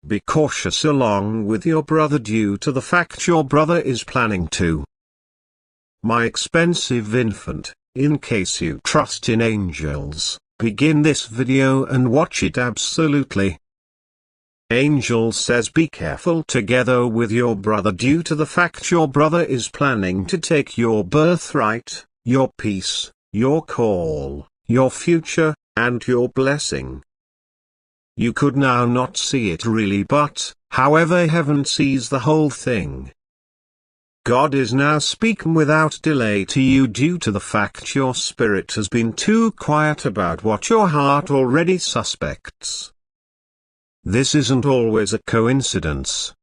Be cautious along with your brother due to the fact your brother is planning to. My expensive infant, in case you trust in angels, begin this video and watch it absolutely. Angel says be careful together with your brother due to the fact your brother is planning to take your birthright, your peace, your call, your future, and your blessing. You could now not see it really, but, however, heaven sees the whole thing. God is now speaking without delay to you due to the fact your spirit has been too quiet about what your heart already suspects. This isn't always a coincidence.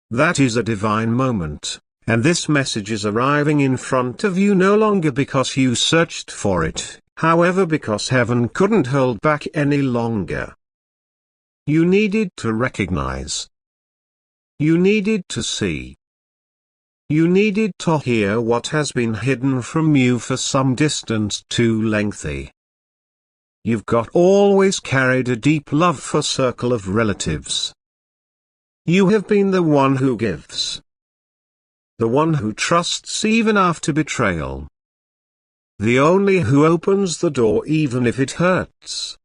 That is a divine moment, and this message is arriving in front of you no longer because you searched for it, however, because heaven couldn't hold back any longer. You needed to recognize. You needed to see. You needed to hear what has been hidden from you for some distance too lengthy. You've always carried a deep love for circle of relatives. You have been the one who gives. The one who trusts even after betrayal. The only who opens the door even if it hurts.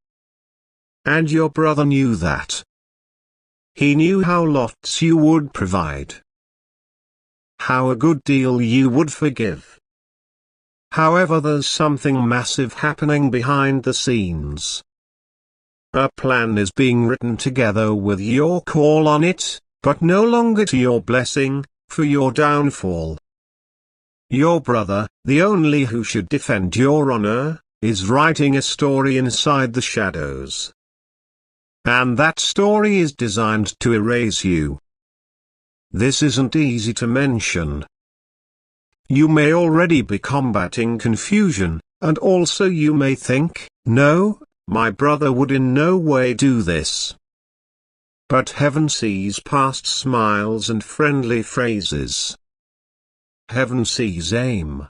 And your brother knew that. He knew how lots you would provide. How a good deal you would forgive. However, there's something massive happening behind the scenes. A plan is being written together with your call on it, but no longer to your blessing, for your downfall. Your brother, the only who should defend your honor, is writing a story inside the shadows. And that story is designed to erase you. This isn't easy to mention. You may already be combating confusion, and also you may think, no, my brother would in no way do this. But heaven sees past smiles and friendly phrases. Heaven sees aim.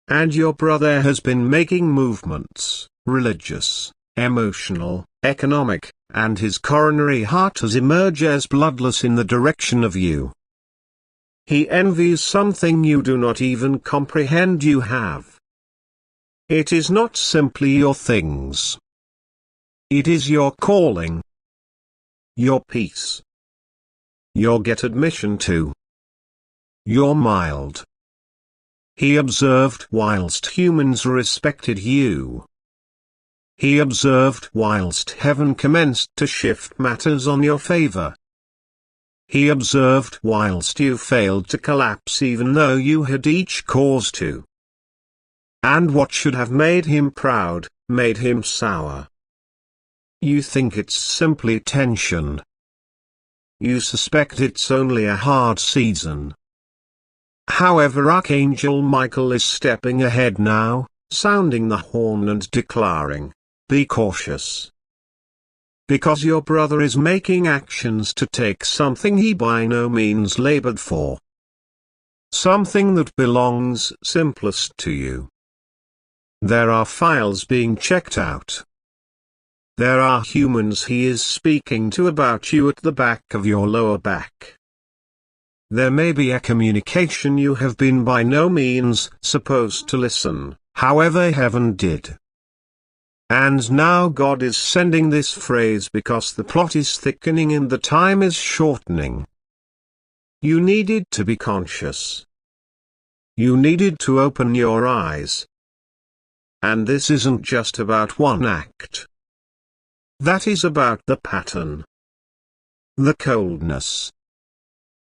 And your brother has been making movements, religious, emotional, economic, and his coronary heart has emerged as bloodless in the direction of you. He envies something you do not even comprehend you have. It is not simply your things. It is your calling. Your peace. Your get admission to. Your mild. He observed whilst humans respected you. He observed whilst heaven commenced to shift matters on your favor. He observed whilst you failed to collapse even though you had each cause to. And what should have made him proud, made him sour. You think it's simply tension. You suspect it's only a hard season. However, Archangel Michael is stepping ahead now, sounding the horn and declaring, be cautious. Because your brother is making actions to take something he by no means labored for. Something that belongs simplest to you. There are files being checked out. There are humans he is speaking to about you at the back of your lower back. There may be a communication you have been by no means supposed to listen, however heaven did. And now God is sending this phrase because the plot is thickening and the time is shortening. You needed to be conscious. You needed to open your eyes. And this isn't just about one act. That is about the pattern. The coldness.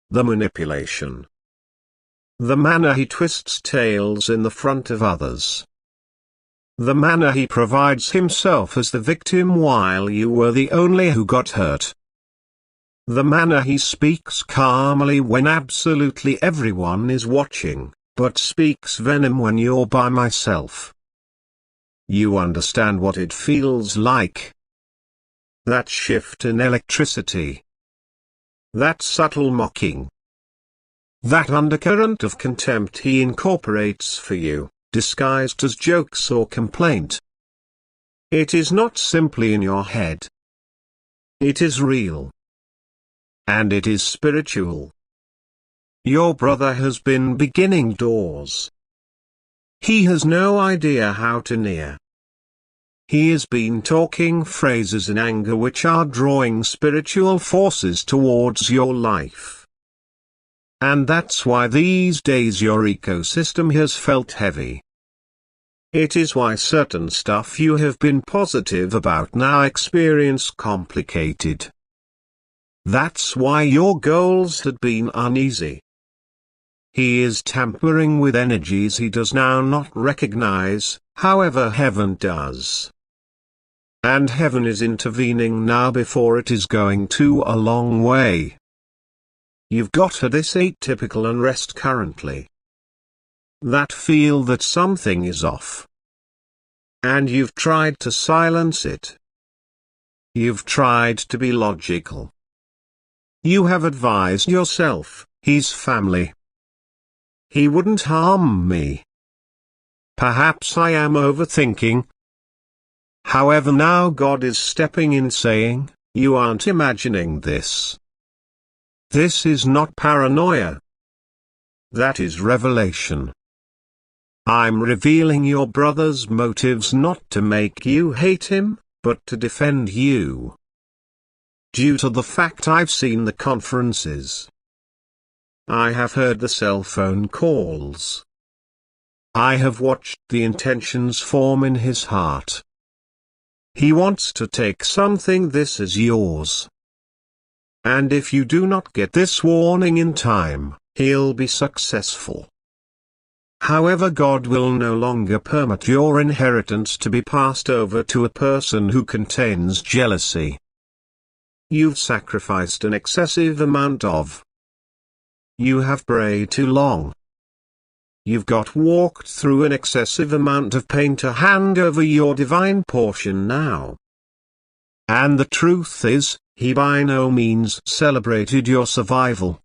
The manipulation. The manner he twists tales in the front of others. The manner he provides himself as the victim while you were the only who got hurt. The manner he speaks calmly when absolutely everyone is watching, but speaks venom when you're by myself. You understand what it feels like. That shift in electricity. That subtle mocking. That undercurrent of contempt he incorporates for you, disguised as jokes or complaint. It is not simply in your head. It is real. And it is spiritual. Your brother has been beginning doors. He has no idea how to near. He has been talking phrases in anger which are drawing spiritual forces towards your life. And that's why these days your ecosystem has felt heavy. It is why certain stuff you have been positive about now experience complicated. That's why your goals had been uneasy. He is tampering with energies he does now not recognize, however heaven does. And heaven is intervening now before it is going too a long way. You've got this atypical unrest currently. That feel that something is off. And you've tried to silence it. You've tried to be logical. You have advised yourself, he's family. He wouldn't harm me. Perhaps I am overthinking. However, now God is stepping in saying, you aren't imagining this. This is not paranoia. That is revelation. I'm revealing your brother's motives not to make you hate him, but to defend you. Due to the fact I've seen the conferences. I have heard the cell phone calls. I have watched the intentions form in his heart. He wants to take something this is yours. And if you do not get this warning in time, he'll be successful. However, God will no longer permit your inheritance to be passed over to a person who contains jealousy. You've sacrificed an excessive amount of. You have prayed too long. You've walked through an excessive amount of pain to hand over your divine portion now. And the truth is, he by no means celebrated your survival.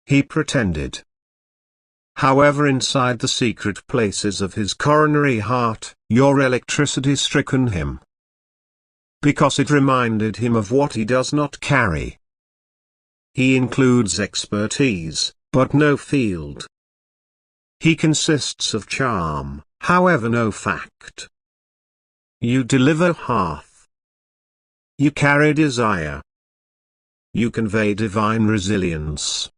He pretended. However, inside the secret places of his coronary heart, your electricity stricken him. Because it reminded him of what he does not carry. He includes expertise, but no field. He consists of charm, however no fact. You deliver hearth. You carry desire. You convey divine resilience.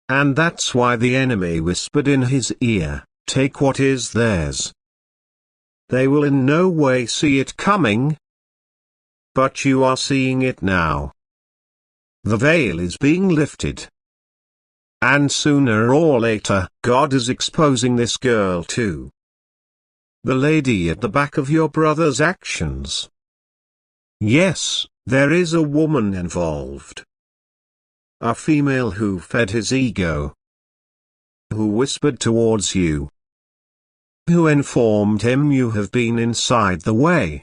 And that's why the enemy whispered in his ear, take what is theirs. They will in no way see it coming. But you are seeing it now. The veil is being lifted. And sooner or later, God is exposing this girl too. The lady at the back of your brother's actions. Yes, there is a woman involved. A female who fed his ego. Who whispered towards you. Who informed him you have been inside the way.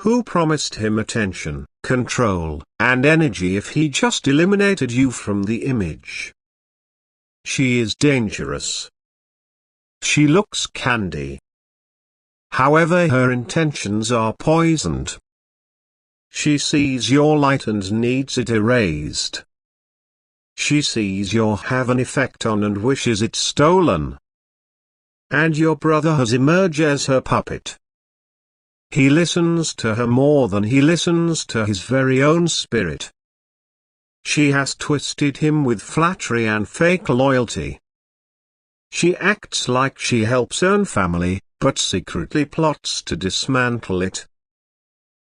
Who promised him attention, control, and energy if he just eliminated you from the image. She is dangerous. She looks candy. However, her intentions are poisoned. She sees your light and needs it erased. She sees you have an effect on and wishes it stolen. And your brother has emerged as her puppet. He listens to her more than he listens to his very own spirit. She has twisted him with flattery and fake loyalty. She acts like she helps her family, but secretly plots to dismantle it.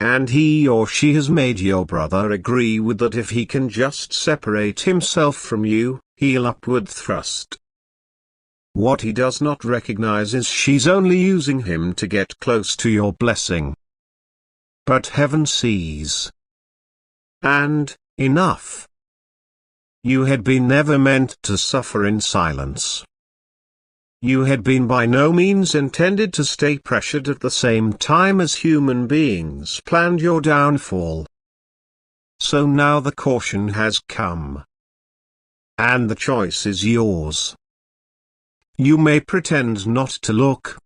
And he or she has made your brother agree with that if he can just separate himself from you, he'll upward thrust. What he does not recognize is she's only using him to get close to your blessing. But heaven sees. And, enough. You had been never meant to suffer in silence. You had been by no means intended to stay pressured at the same time as human beings planned your downfall. So now the caution has come. And the choice is yours. You may pretend not to look.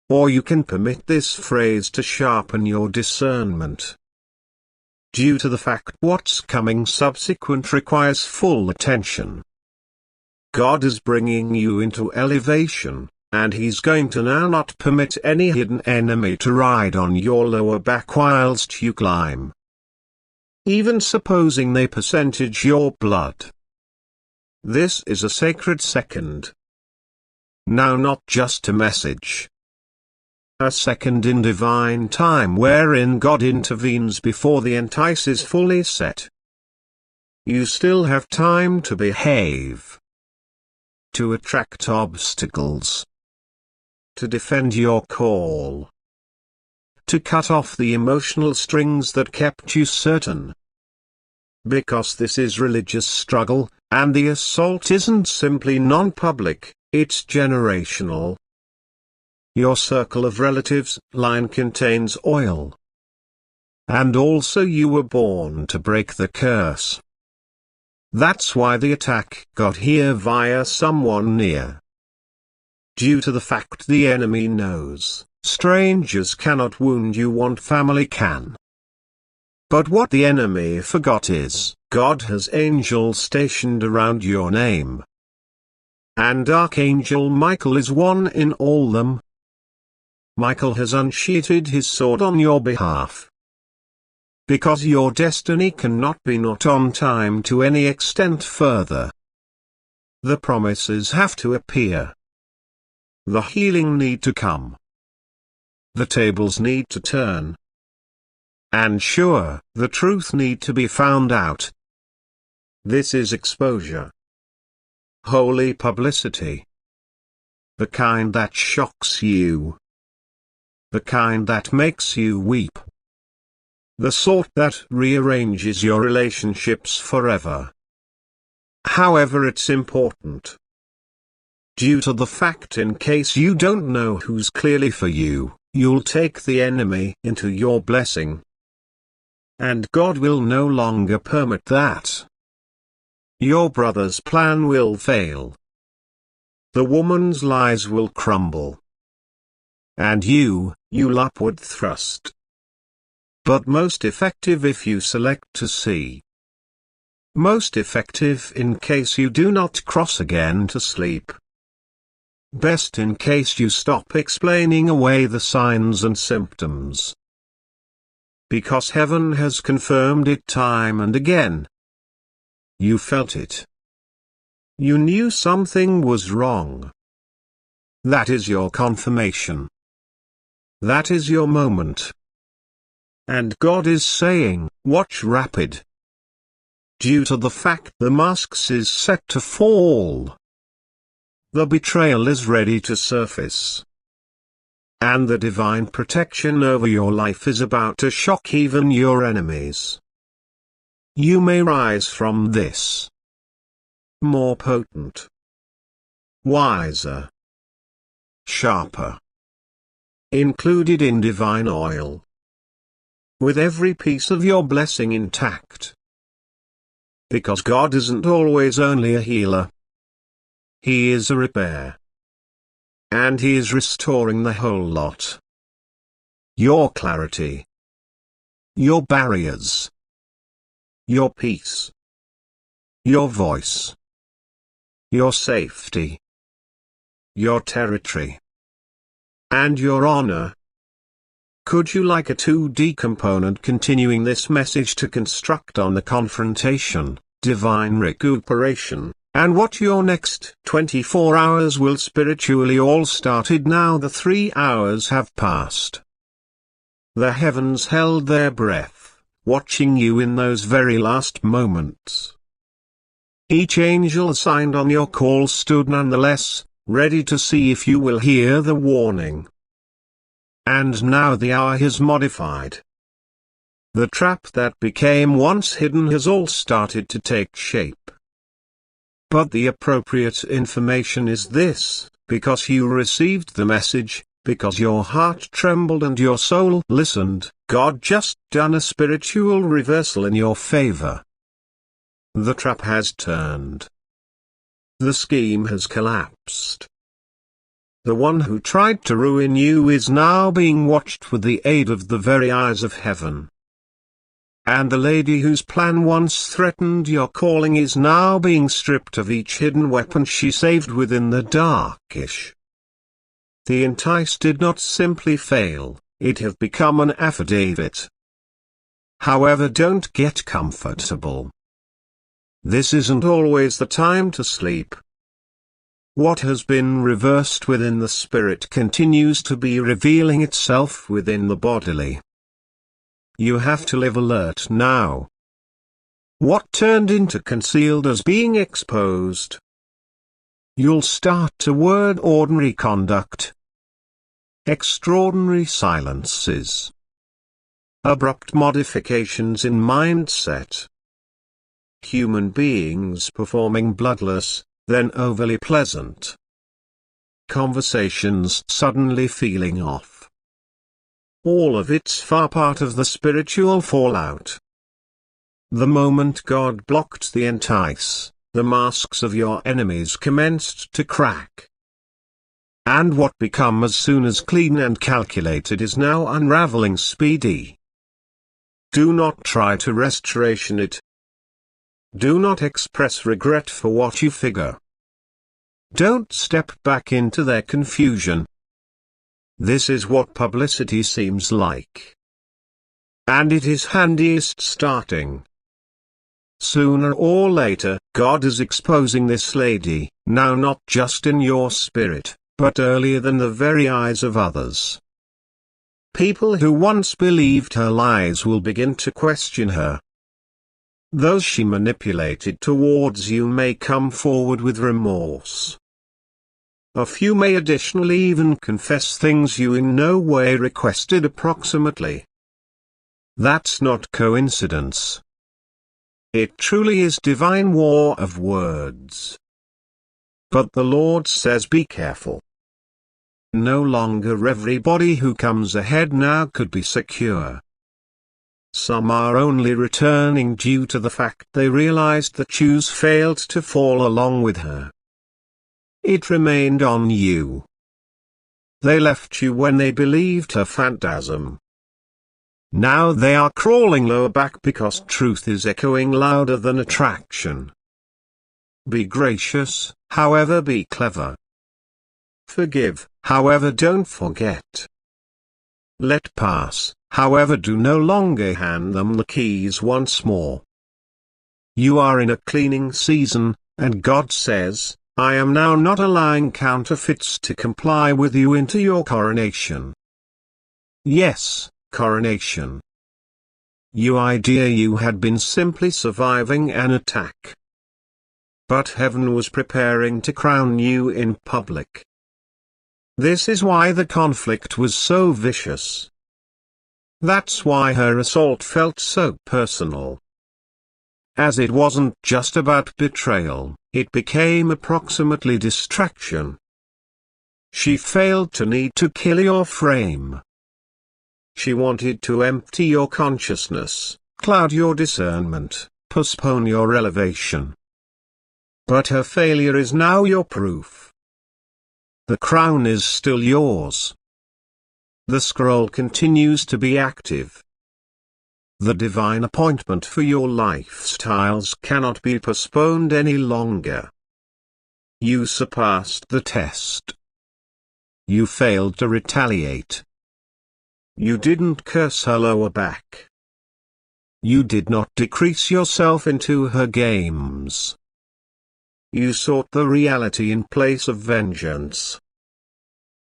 Or you can permit this phrase to sharpen your discernment. due to the fact what's coming subsequent requires full attention. God is bringing you into elevation, and He's going to now not permit any hidden enemy to ride on your lower back whilst you climb. Even supposing they percentage your blood. This is a sacred second. Now not just a message. A second in divine time wherein God intervenes before the entice is fully set. You still have time to behave. To attract obstacles. To defend your call. To cut off the emotional strings that kept you certain. Because this is religious struggle, and the assault isn't simply non-public, it's generational. Your circle of relatives line contains oil. And also you were born to break the curse. That's why the attack got here via someone near. Due to the fact the enemy knows, strangers cannot wound you, want family can. But what the enemy forgot is, God has angels stationed around your name. And Archangel Michael is one in all them. Michael has unsheathed his sword on your behalf. Because your destiny cannot be not on time to any extent further. The promises have to appear. The healing need to come. The tables need to turn. And sure, the truth need to be found out. This is exposure. Holy publicity. The kind that shocks you. The kind that makes you weep. The sort that rearranges your relationships forever. However, it's important. Due to the fact, in case you don't know who's clearly for you, you'll take the enemy into your blessing. And God will no longer permit that. Your brother's plan will fail. The woman's lies will crumble. And you'll upward thrust. But most effective if you select to see. Most effective in case you do not cross again to sleep. Best in case you stop explaining away the signs and symptoms. Because heaven has confirmed it time and again. You felt it. You knew something was wrong. That is your confirmation. That is your moment. And God is saying, watch rapid. Due to the fact the masks is set to fall. The betrayal is ready to surface. And the divine protection over your life is about to shock even your enemies. You may rise from this. More potent. Wiser. Sharper. Included in divine oil. With every piece of your blessing intact. Because God isn't always only a healer. He is a repair. And He is restoring the whole lot. Your clarity. Your barriers. Your peace. Your voice. Your safety. Your territory. And your honor. Could you like a 2D component continuing this message to construct on the confrontation, divine recuperation, and what your next 24 hours will spiritually all started now the 3 hours have passed. The heavens held their breath, watching you in those very last moments. Each angel assigned on your call stood nonetheless, ready to see if you will hear the warning. And now the hour has modified. The trap that became once hidden has all started to take shape. But the appropriate information is this, because you received the message, because your heart trembled and your soul listened, God just done a spiritual reversal in your favor. The trap has turned. The scheme has collapsed. The one who tried to ruin you is now being watched with the aid of the very eyes of heaven. And the lady whose plan once threatened your calling is now being stripped of each hidden weapon she saved within the darkish. The entice did not simply fail, it have become an affidavit. However, don't get comfortable. This isn't always the time to sleep. What has been reversed within the spirit continues to be revealing itself within the bodily. You have to live alert now. What turned into concealed is being exposed. You'll start to word ordinary conduct. Extraordinary silences. Abrupt modifications in mindset. Human beings performing bloodless, then overly pleasant. Conversations suddenly feeling off. All of it's far part of the spiritual fallout. The moment God blocked the entice, the masks of your enemies commenced to crack. And what become as soon as clean and calculated is now unraveling speedy. Do not try to restoration it. Do not express regret for what you figure. Don't step back into their confusion. This is what publicity seems like. And it is handiest starting. Sooner or later, God is exposing this lady, now not just in your spirit, but earlier than the very eyes of others. People who once believed her lies will begin to question her. Those she manipulated towards you may come forward with remorse. A few may additionally even confess things you in no way requested approximately. That's not coincidence. It truly is divine war of words. But the Lord says be careful. No longer everybody who comes ahead now could be secure. Some are only returning due to the fact they realized the shoes failed to fall along with her. It remained on you. They left you when they believed her phantasm. Now they are crawling lower back because truth is echoing louder than attraction. Be gracious, however be clever. Forgive, however don't forget. Let pass, however do no longer hand them the keys once more. You are in a cleaning season, and God says, I am now not allowing counterfeits to comply with you into your coronation. Yes, coronation. You idea you had been simply surviving an attack. But heaven was preparing to crown you in public. This is why the conflict was so vicious. That's why her assault felt so personal. As it wasn't just about betrayal, it became approximately distraction. She failed to need to kill your frame. She wanted to empty your consciousness, cloud your discernment, postpone your elevation. But her failure is now your proof. The crown is still yours. The scroll continues to be active. The divine appointment for your lifestyles cannot be postponed any longer. You surpassed the test. You failed to retaliate. You didn't curse her lower back. You did not decrease yourself into her games. You sought the reality in place of vengeance.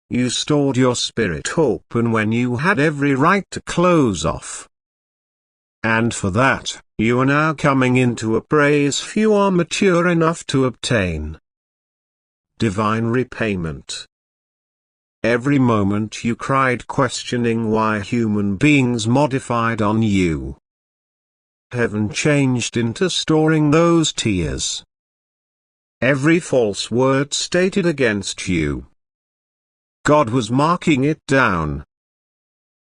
You stored your spirit open when you had every right to close off. And for that, you are now coming into a praise few are mature enough to obtain. Divine repayment. Every moment you cried questioning why human beings modified on you. Heaven changed into storing those tears. Every false word stated against you. God was marking it down.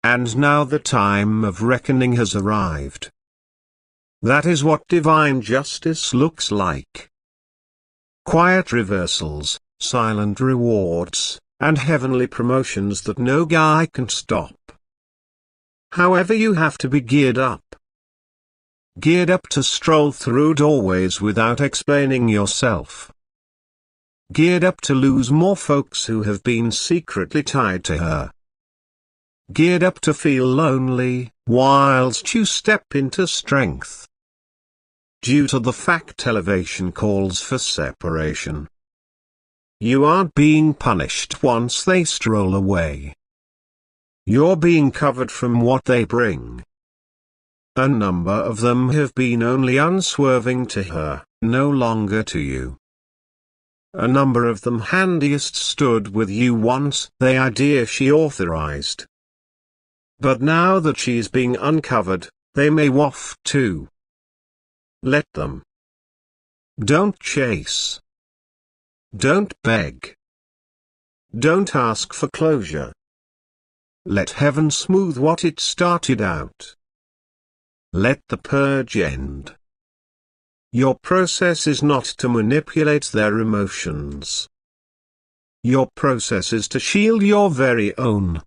And now the time of reckoning has arrived. That is what divine justice looks like. Quiet reversals, silent rewards, and heavenly promotions that no guy can stop. However, you have to be geared up. geared up to stroll through doorways without explaining yourself. Geared up to lose more folks who have been secretly tied to her. Geared up to feel lonely, whilst you step into strength. Due to the fact elevation calls for separation. You aren't being punished once they stroll away. You're being covered from what they bring. A number of them have been only unswerving to her, no longer to you. A number of them handiest stood with you once, the idea she authorized. But now that she's being uncovered, they may waft too. Let them. Don't chase. Don't beg. Don't ask for closure. Let heaven smooth what it started out. Let the purge end. Your process is not to manipulate their emotions. Your process is to shield your very own.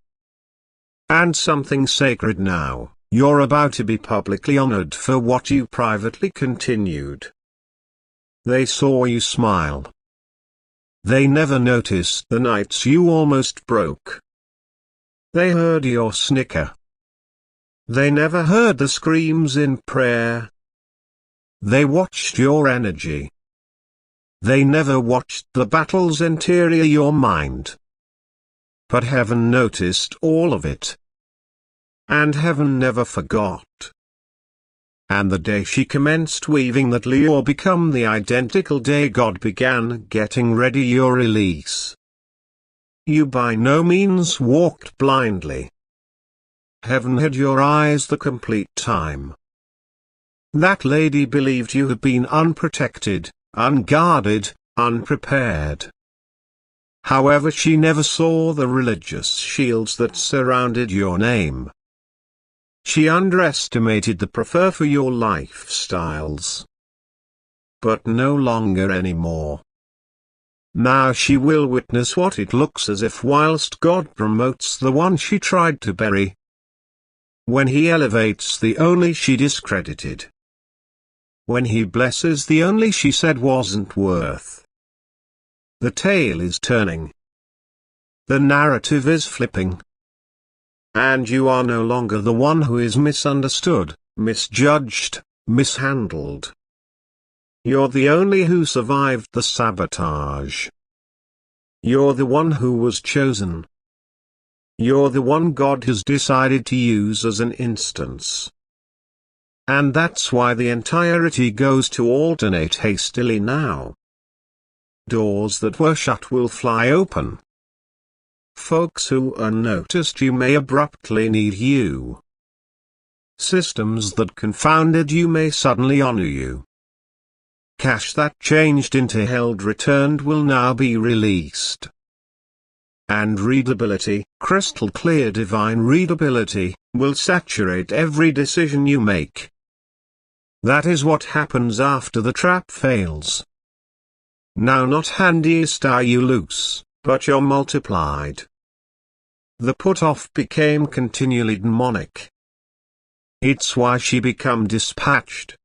And something sacred now, you're about to be publicly honored for what you privately continued. They saw you smile. They never noticed the nights you almost broke. They heard your snicker. They never heard the screams in prayer. They watched your energy. They never watched the battles interior your mind. But heaven noticed all of it. And heaven never forgot. And the day she commenced weaving that lure become the identical day God began getting ready your release. You by no means walked blindly. Heaven had your eyes the complete time. That lady believed you had been unprotected, unguarded, unprepared. However, she never saw the religious shields that surrounded your name. She underestimated the prefer for your lifestyles. But no longer anymore. Now she will witness what it looks as if whilst God promotes the one she tried to bury. When he elevates the only she discredited. When he blesses the only she said wasn't worth. The tale is turning. The narrative is flipping. And you are no longer the one who is misunderstood, misjudged, mishandled. You're the only who survived the sabotage. You're the one who was chosen. You're the one God has decided to use as an instance. And that's why the entirety goes to alternate hastily now. Doors that were shut will fly open. Folks who unnoticed you may abruptly need you. Systems that confounded you may suddenly honor you. Cash that changed into held returned will now be released. And readability, crystal clear divine readability, will saturate every decision you make. That is what happens after the trap fails. Now not handiest are you loose, but you're multiplied. The put-off became continually demonic. It's why she become dispatched.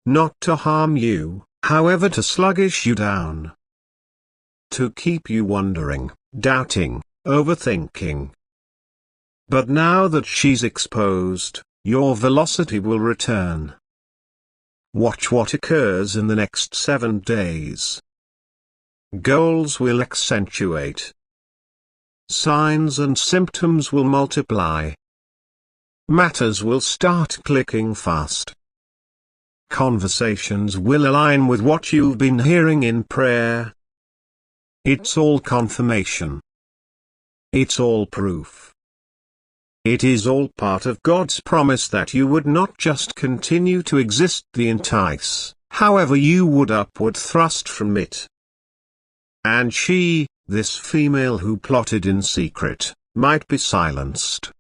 Not to harm you, however, to sluggish you down. To keep you wondering, doubting, overthinking. But now that she's exposed, your velocity will return. Watch what occurs in the next 7 days. Goals will accentuate. Signs and symptoms will multiply. Matters will start clicking fast. Conversations will align with what you've been hearing in prayer. It's all confirmation. It's all proof. It is all part of God's promise that you would not just continue to exist the entice, however you would upward thrust from it. And she, this female who plotted in secret, might be silenced.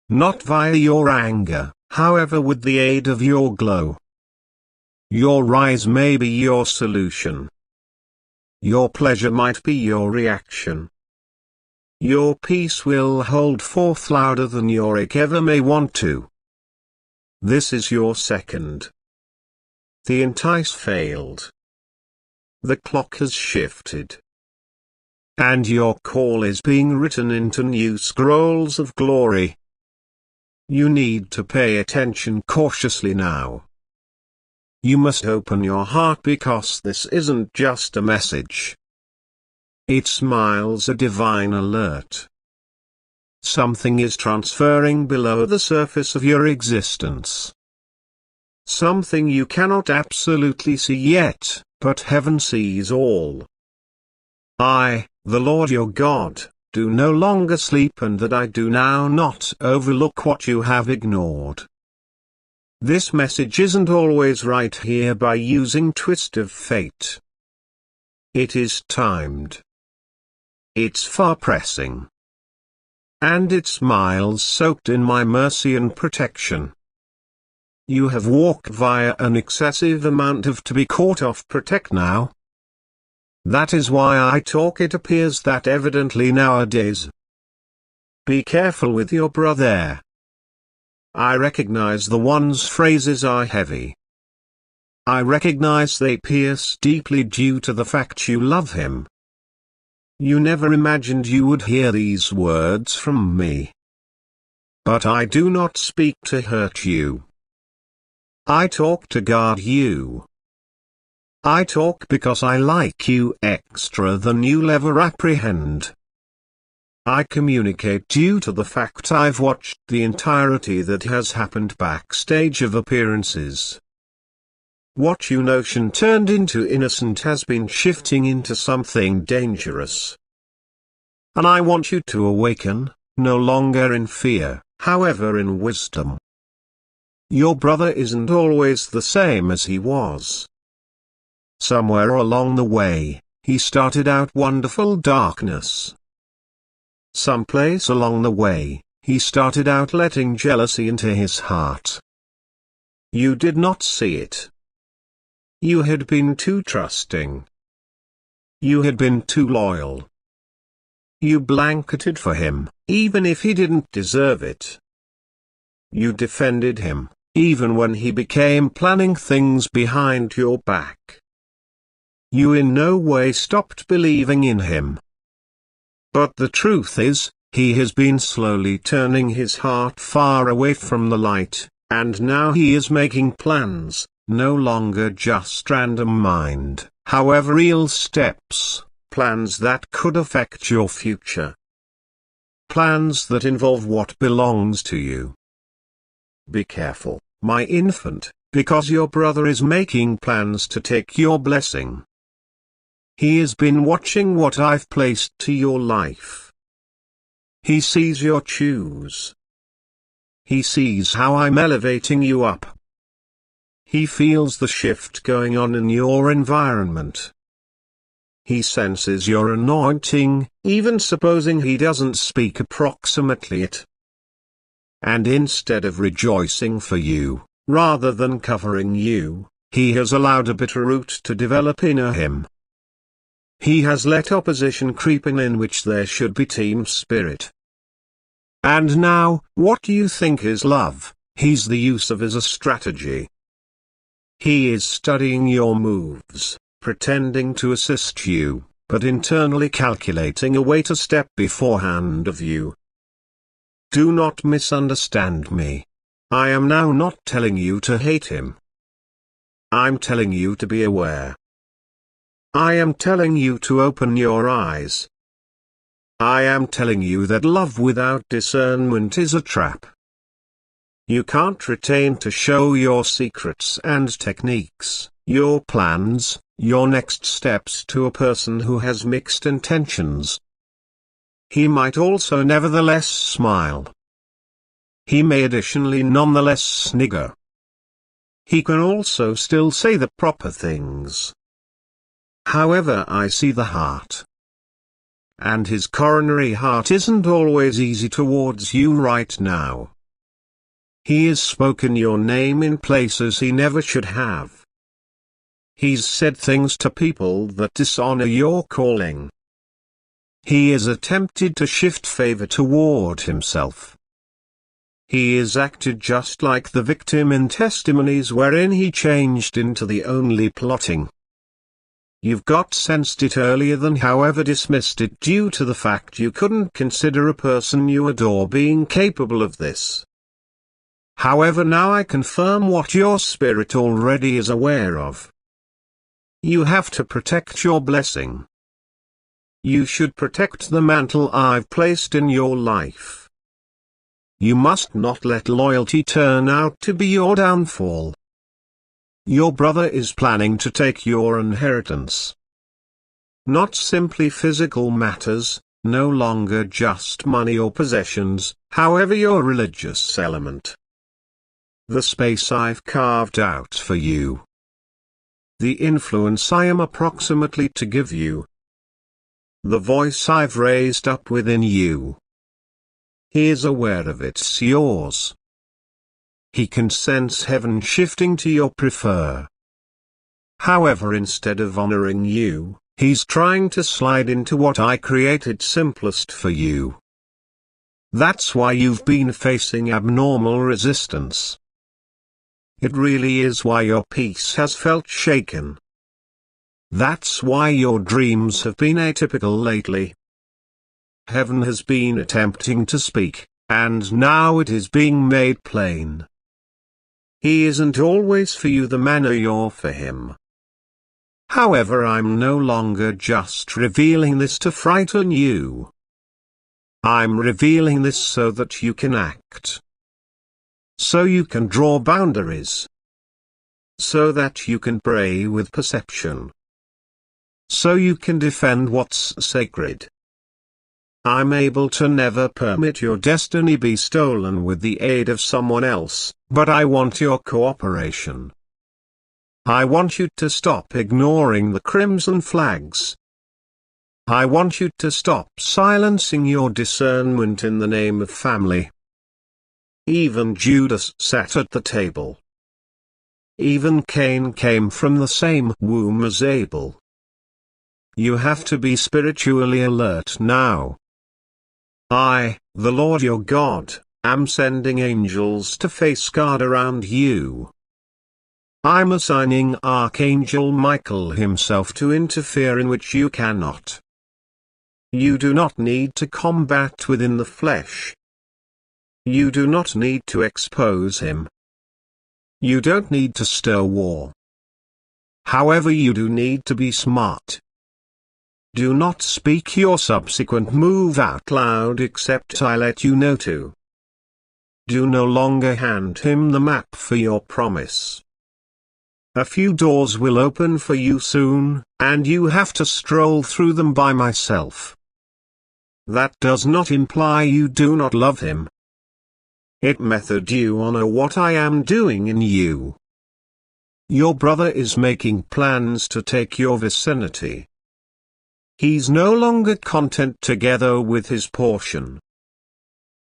Not via your anger, however, with the aid of your glow. Your rise may be your solution. Your pleasure might be your reaction. Your peace will hold forth louder than your ache ever may want to. This is your second. The entice failed. The clock has shifted. And your call is being written into new scrolls of glory. You need to pay attention cautiously now. You must open your heart because this isn't just a message. It smiles a divine alert. Something is transferring below the surface of your existence. Something you cannot absolutely see yet, but heaven sees all. I, the Lord your God, do no longer sleep, and that I do now not overlook what you have ignored. This message isn't always right here by using twist of fate. It is timed. It's far pressing. And it's miles soaked in my mercy and protection. You have walked via an excessive amount of to be caught off protect now. That is why I talk, it appears that evidently nowadays. Be careful with your brother. I recognize the one's phrases are heavy. I recognize they pierce deeply due to the fact you love him. You never imagined you would hear these words from me. But I do not speak to hurt you. I talk to guard you. I talk because I like you extra than you'll ever apprehend. I communicate due to the fact I've watched the entirety that has happened backstage of appearances. What you notion turned into innocent has been shifting into something dangerous. And I want you to awaken, no longer in fear, however in wisdom. Your brother isn't always the same as he was. Somewhere along the way, he started out wonderful darkness. Someplace along the way, he started out letting jealousy into his heart. You did not see it. You had been too trusting. You had been too loyal. You blanketed for him, even if he didn't deserve it. You defended him, even when he became planning things behind your back. You in no way stopped believing in him. But the truth is, he has been slowly turning his heart far away from the light, and now he is making plans, no longer just random mind, however real steps, plans that could affect your future. Plans that involve what belongs to you. Be careful, my infant, because your brother is making plans to take your blessing. He has been watching what I've placed to your life. He sees your choose. He sees how I'm elevating you up. He feels the shift going on in your environment. He senses your anointing, even supposing he doesn't speak approximately it. And instead of rejoicing for you, rather than covering you, he has allowed a bitter root to develop in him. He has let opposition creep in which there should be team spirit. And now, what you think is love, he's the use of as a strategy. He is studying your moves, pretending to assist you, but internally calculating a way to step beforehand of you. Do not misunderstand me. I am now not telling you to hate him. I'm telling you to be aware. I am telling you to open your eyes. I am telling you that love without discernment is a trap. You can't retain to show your secrets and techniques, your plans, your next steps to a person who has mixed intentions. He might also nevertheless smile. He may additionally nonetheless snigger. He can also still say the proper things. However, I see the heart. And his coronary heart isn't always easy towards you right now. He has spoken your name in places he never should have. He's said things to people that dishonor your calling. He has attempted to shift favor toward himself. He is acted just like the victim in testimonies wherein he changed into the only plotting. You've got sensed it earlier than however dismissed it due to the fact you couldn't consider a person you adore being capable of this. However, now I confirm what your spirit already is aware of. You have to protect your blessing. You should protect the mantle I've placed in your life. You must not let loyalty turn out to be your downfall. Your brother is planning to take your inheritance. Not simply physical matters, no longer just money or possessions, however your religious element. The space I've carved out for you. The influence I am approximately to give you. The voice I've raised up within you. He is aware of it's yours. He can sense heaven shifting to your prefer. However, instead of honoring you, he's trying to slide into what I created simplest for you. That's why you've been facing abnormal resistance. It really is why your peace has felt shaken. That's why your dreams have been atypical lately. Heaven has been attempting to speak, and now it is being made plain. He isn't always for you the manner you're for him. However, I'm no longer just revealing this to frighten you. I'm revealing this so that you can act. So you can draw boundaries. So that you can pray with perception. So you can defend what's sacred. I'm able to never permit your destiny be stolen with the aid of someone else, but I want your cooperation. I want you to stop ignoring the crimson flags. I want you to stop silencing your discernment in the name of family. Even Judas sat at the table. Even Cain came from the same womb as Abel. You have to be spiritually alert now. I, the Lord your God, am sending angels to face guard around you. I'm assigning Archangel Michael himself to interfere in which you cannot. You do not need to combat within the flesh. You do not need to expose him. You don't need to stir war. However, you do need to be smart. Do not speak your subsequent move out loud except I let you know to. Do no longer hand him the map for your promise. A few doors will open for you soon, and you have to stroll through them by myself. That does not imply you do not love him. It method you honor what I am doing in you. Your brother is making plans to take your vicinity. He's no longer content together with his portion.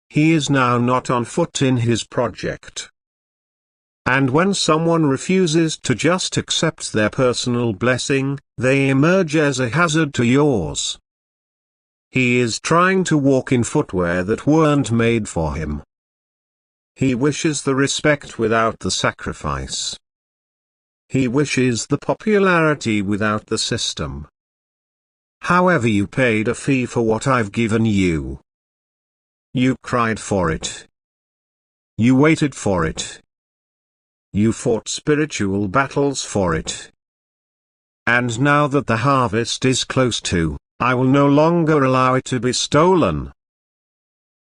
He is now not on foot in his project. And when someone refuses to just accept their personal blessing, they emerge as a hazard to yours. He is trying to walk in footwear that weren't made for him. He wishes the respect without the sacrifice. He wishes the popularity without the system. However, you paid a fee for what I've given you. You cried for it. You waited for it. You fought spiritual battles for it. And now that the harvest is close to, I will no longer allow it to be stolen.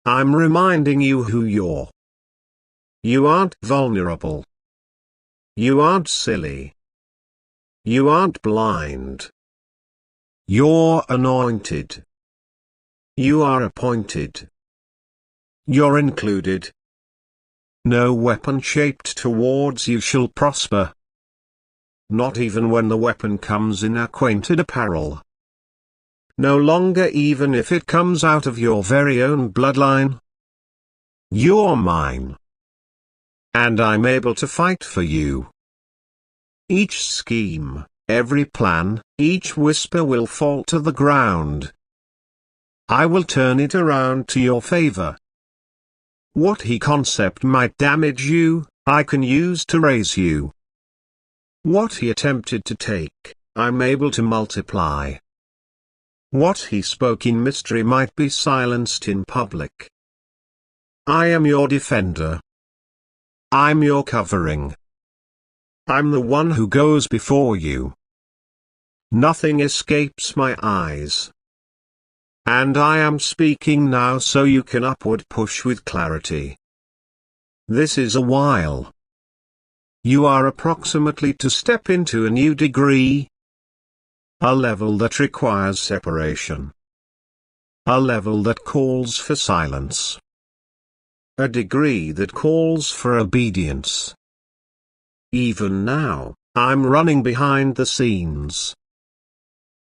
I'm reminding you who you're. You aren't vulnerable. You aren't silly. You aren't blind. You're anointed. You are appointed. You're included. No weapon shaped towards you shall prosper. Not even when the weapon comes in acquainted apparel. No longer even if it comes out of your very own bloodline. You're mine. And I'm able to fight for you. Each scheme, every plan, each whisper will fall to the ground. I will turn it around to your favor. What he concept might damage you, I can use to raise you. What he attempted to take, I'm able to multiply. What he spoke in mystery might be silenced in public. I am your defender. I'm your covering. I'm the one who goes before you. Nothing escapes my eyes. And I am speaking now so you can upward push with clarity. This is a while. You are approximately to step into a new degree. A level that requires separation. A level that calls for silence. A degree that calls for obedience. Even now, I'm running behind the scenes.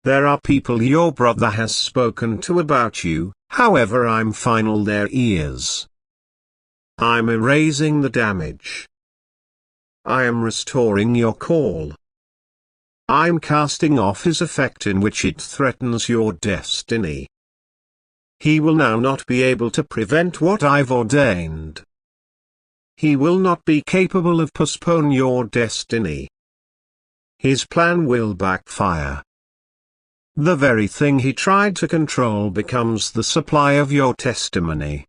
There are people your brother has spoken to about you, however I'm final their ears. I'm erasing the damage. I am restoring your call. I'm casting off his effect in which it threatens your destiny. He will now not be able to prevent what I've ordained. He will not be capable of postpone your destiny. His plan will backfire. The very thing he tried to control becomes the supply of your testimony.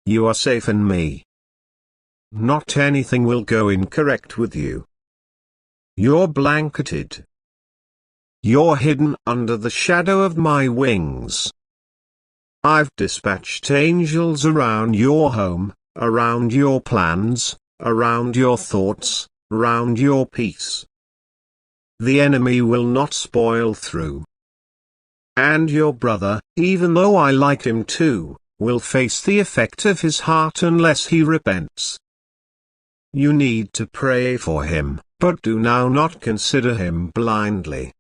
You are safe in me. Not anything will go incorrect with you. You're blanketed. You're hidden under the shadow of my wings. I've dispatched angels around your home, around your plans, around your thoughts, around your peace. The enemy will not spoil through. And your brother, even though I like him too, will face the effect of his heart unless he repents. You need to pray for him, but do now not consider him blindly.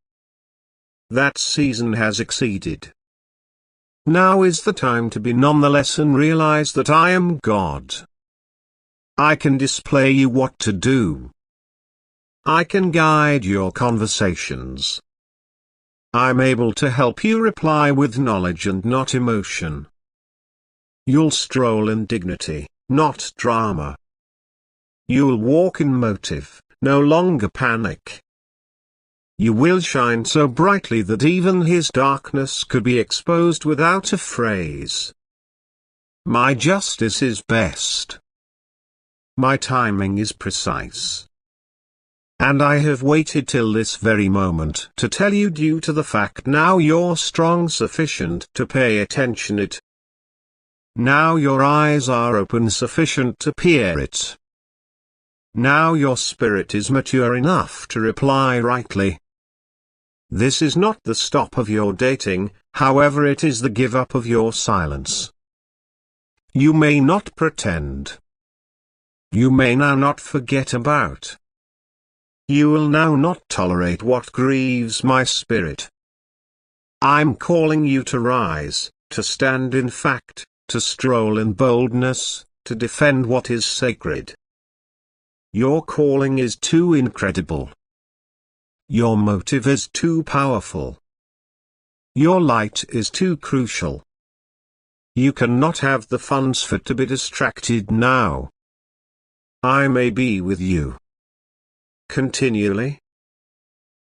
That season has exceeded. Now is the time to be nonetheless and realize that I am God. I can display you what to do. I can guide your conversations. I'm able to help you reply with knowledge and not emotion. You'll stroll in dignity, not drama. You'll walk in motive, no longer panic. You will shine so brightly that even his darkness could be exposed without a phrase. My justice is best. My timing is precise. And I have waited till this very moment to tell you due to the fact now you're strong sufficient to pay attention it. Now your eyes are open sufficient to peer it. Now your spirit is mature enough to reply rightly. This is not the stop of your dating, however it is the give up of your silence. You may not pretend. You may now not forget about. You will now not tolerate what grieves my spirit. I'm calling you to rise, to stand in fact, to stroll in boldness, to defend what is sacred. Your calling is too incredible. Your motive is too powerful. Your light is too crucial. You cannot have the funds for to be distracted now. I may be with you continually.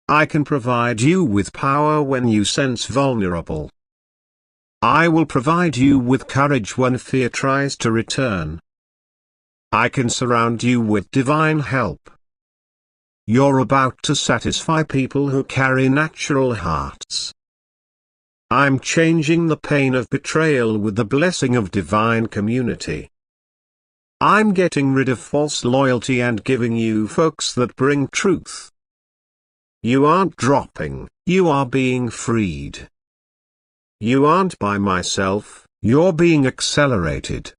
I can provide you with power when you sense vulnerable. I will provide you with courage when fear tries to return. I can surround you with divine help. You're about to satisfy people who carry natural hearts. I'm changing the pain of betrayal with the blessing of divine community. I'm getting rid of false loyalty and giving you folks that bring truth. You aren't dropping, you are being freed. You aren't by myself, you're being accelerated.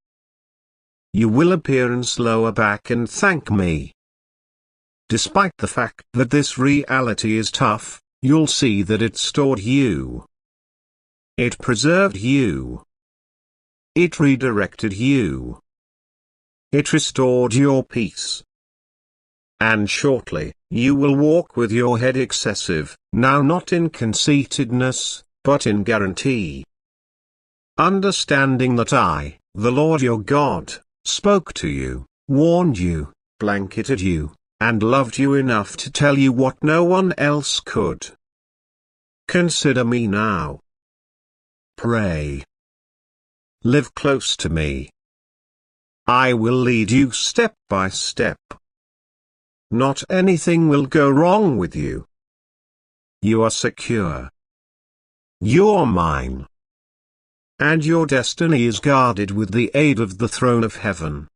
You will appear and slower back and thank me. Despite the fact that this reality is tough, you'll see that it stored you. It preserved you. It redirected you. It restored your peace. And shortly, you will walk with your head excessive, now not in conceitedness, but in guarantee. Understanding that I, The Lord your God spoke to you, warned you, blanketed you, and loved you enough to tell you what no one else could. Consider me now. Pray. Live close to me. I will lead you step by step. Not anything will go wrong with you. You are secure. You're mine. And your destiny is guarded with the aid of the throne of heaven.